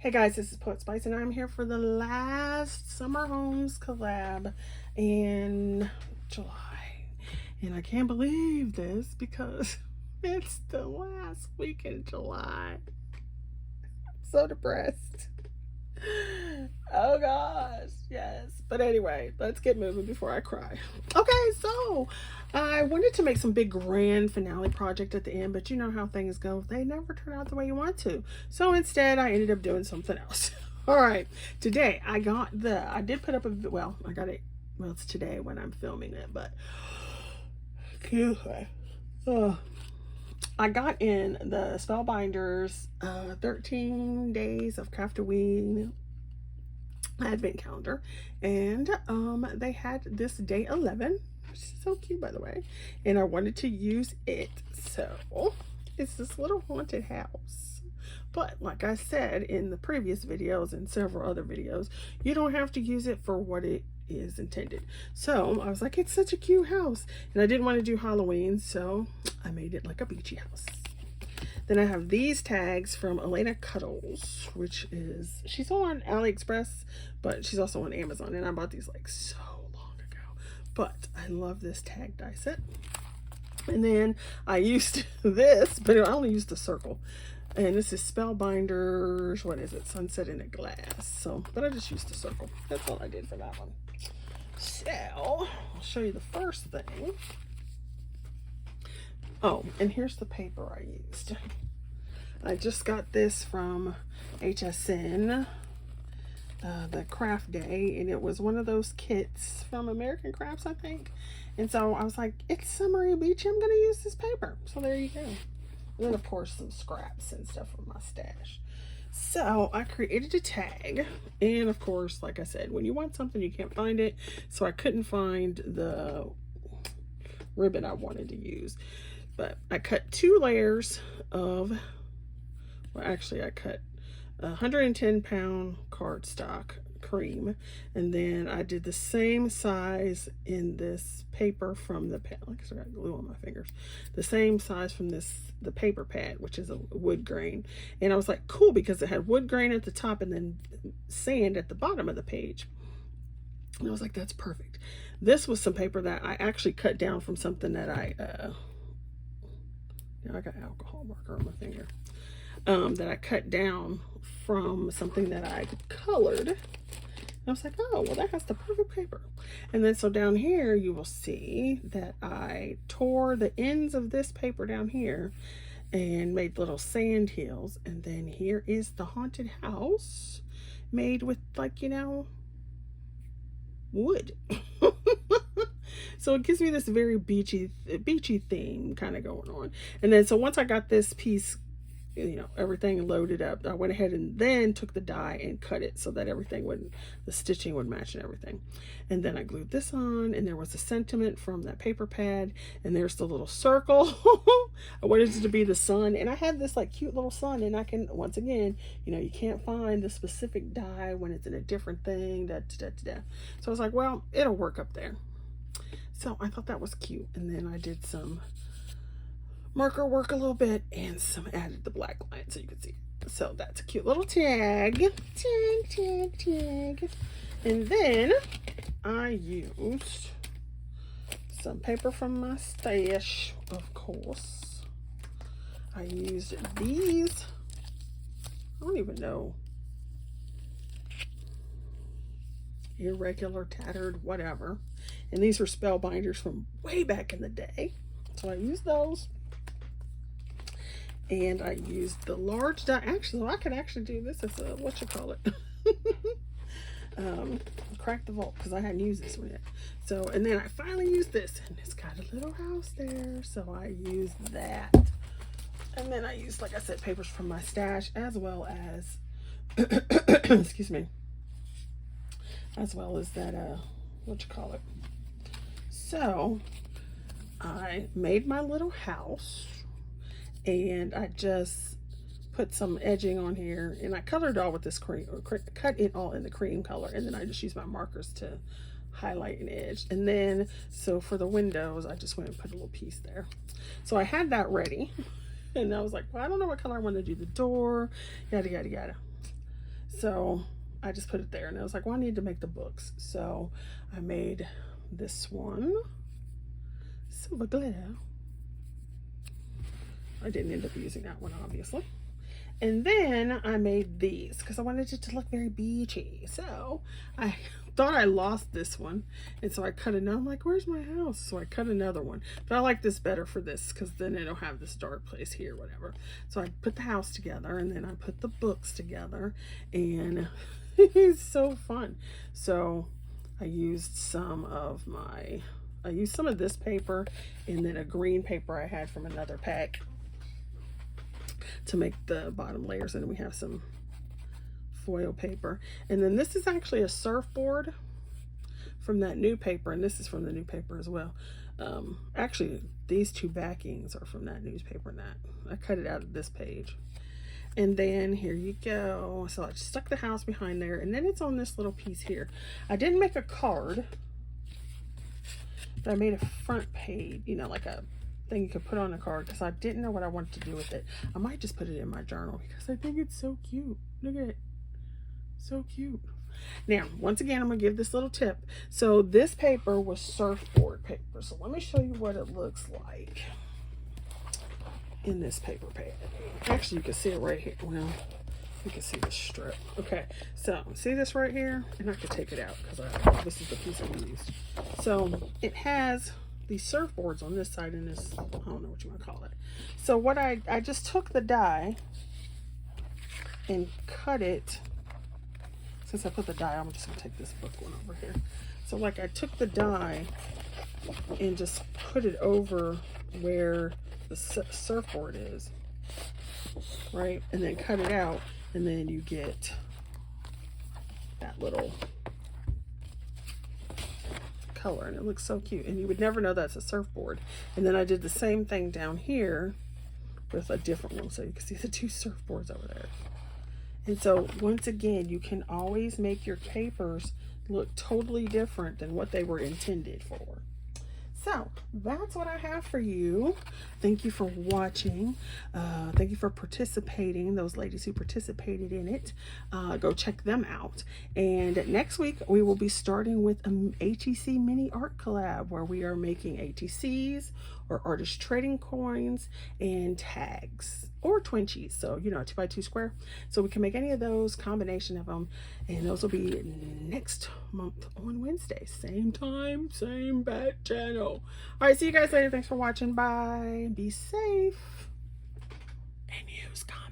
Hey guys, this is Poetspice and I'm here for the last Summer Homes collab in July. And I can't believe this because it's the last week in July. I'm so depressed. Oh gosh, yes. But anyway, let's get moving before I cry. Okay, so I wanted to make some big grand finale project at the end, but you know how things go. They never turn out the way you want to. So instead, I ended up doing something else. All right, today I did put up a, well, I got it, well, it's today when I'm filming it, but I got in the Spellbinders 13 days of Craftoween advent calendar, and they had this day 11, which is so cute, by the way, and I wanted to use it. So it's this little haunted house, but like I said in the previous videos and several other videos, you don't have to use it for what it is intended. So I was like, it's such a cute house, and I didn't want to do Halloween, so I made it like a beachy house. Then I have these tags from AlinaCuttle, which is, she's on AliExpress, but she's also on Amazon, and I bought these like so long ago. But I love this tag die set. And then I used this, but I only used a circle. And this is Spellbinders, what is it? Sunset in a Glass. So, but I just used a circle. That's all I did for that one. So, I'll show you the first thing. Oh, and here's the paper I used. I just got this from HSN, the craft day, and it was one of those kits from American Crafts, I think. And so I was like, it's summery beachy, I'm going to use this paper. So there you go. And then, of course, some scraps and stuff from my stash. So I created a tag, and of course, like I said, when you want something, you can't find it. So I couldn't find the ribbon I wanted to use. But I cut 2 layers of, well, actually I cut 110-pound cardstock cream, and then I did the same size in this paper from the pad. Like I got glue on my fingers. The same size from the paper pad, which is a wood grain. And I was like, cool, because it had wood grain at the top and then sand at the bottom of the page. And I was like, that's perfect. This was some paper that I actually cut down from something that I got alcohol marker on my finger, that I cut down from something that I colored. And I was like, oh, well, that has the perfect paper. And then so down here, you will see that I tore the ends of this paper down here and made little sand hills. And then here is the haunted house made with, like, you know, wood. So it gives me this very beachy theme kind of going on. And then so once I got this piece, you know, everything loaded up, I went ahead and then took the die and cut it so that everything would, the stitching would match and everything. And then I glued this on, and there was a sentiment from that paper pad, and there's the little circle. I wanted it to be the sun, and I had this like cute little sun, and I can, once again, you know, you can't find the specific die when it's in a different thing. So I was like, well, it'll work up there. So I thought that was cute. And then I did some marker work a little bit and added the black line so you can see it. So that's a cute little tag. Tag. And then I used some paper from my stash, of course. I used these. I don't even know. Irregular, tattered, whatever. And these were Spellbinders from way back in the day. So I used those. And I used the large die. Actually, I could actually do this as a, what you call it? Crack the vault, because I hadn't used this one yet. So, and then I finally used this, and it's got a little house there. So I used that. And then I used, like I said, papers from my stash, as well as, excuse me, as well as that, what you call it? So I made my little house, and I just put some edging on here, and I colored it all with this cream, or cut it all in the cream color, and then I just used my markers to highlight and edge. And then, so for the windows, I just went and put a little piece there. So I had that ready, and I was like, well, I don't know what color I want to do the door, yada, yada, yada. So I just put it there, and I was like, well, I need to make the books. So I made this one, Sewgoodall. I didn't end up using that one, obviously. And then I made these because I wanted it to look very beachy. So I thought I lost this one, and so I cut another. I'm like, where's my house? So I cut another one, but I like this better for this because then it'll have this dark place here, whatever. So I put the house together, and then I put the books together, and it's so fun. So I used some of this paper, and then a green paper I had from another pack to make the bottom layers, and we have some foil paper. And then this is actually a surfboard from that new paper, and this is from the new paper as well. Actually, these two backings are from that newspaper, and that I cut it out of this page. And then here you go. So I stuck the house behind there, and then it's on this little piece here. I didn't make a card, but I made a front page, you know, like a thing you could put on a card, because I didn't know what I wanted to do with it. I might just put it in my journal because I think it's so cute. Look at it. So cute. Now, once again, I'm going to give this little tip. So this paper was surfboard paper. So let me show you what it looks like in this paper pad. Actually, you can see it right here. Well, you can see the strip. Okay, so see this right here? And I could take it out because this is the piece I used. So it has these surfboards on this side and this, I don't know what you want to call it. So what I just took the die and cut it. Since I put the die, I'm just gonna take this book one over here. So like I took the die and just put it over where the surfboard is, right? And then cut it out, and then you get that little color, and it looks so cute, and you would never know that's a surfboard. And then I did the same thing down here with a different one, so you can see the two surfboards over there. And so once again, you can always make your papers look totally different than what they were intended for. So that's what I have for you. Thank you for watching. Thank you for participating, those ladies who participated in it. Go check them out. And next week we will be starting with an ATC mini art collab where we are making ATCs or artist trading coins and tags or twinchies. So, you know, 2x2 square. So we can make any of those, combination of them. And those will be next month on Wednesday. Same time, same bat channel. All right, see you guys later. Thanks for watching. Bye. Be safe. And use condoms.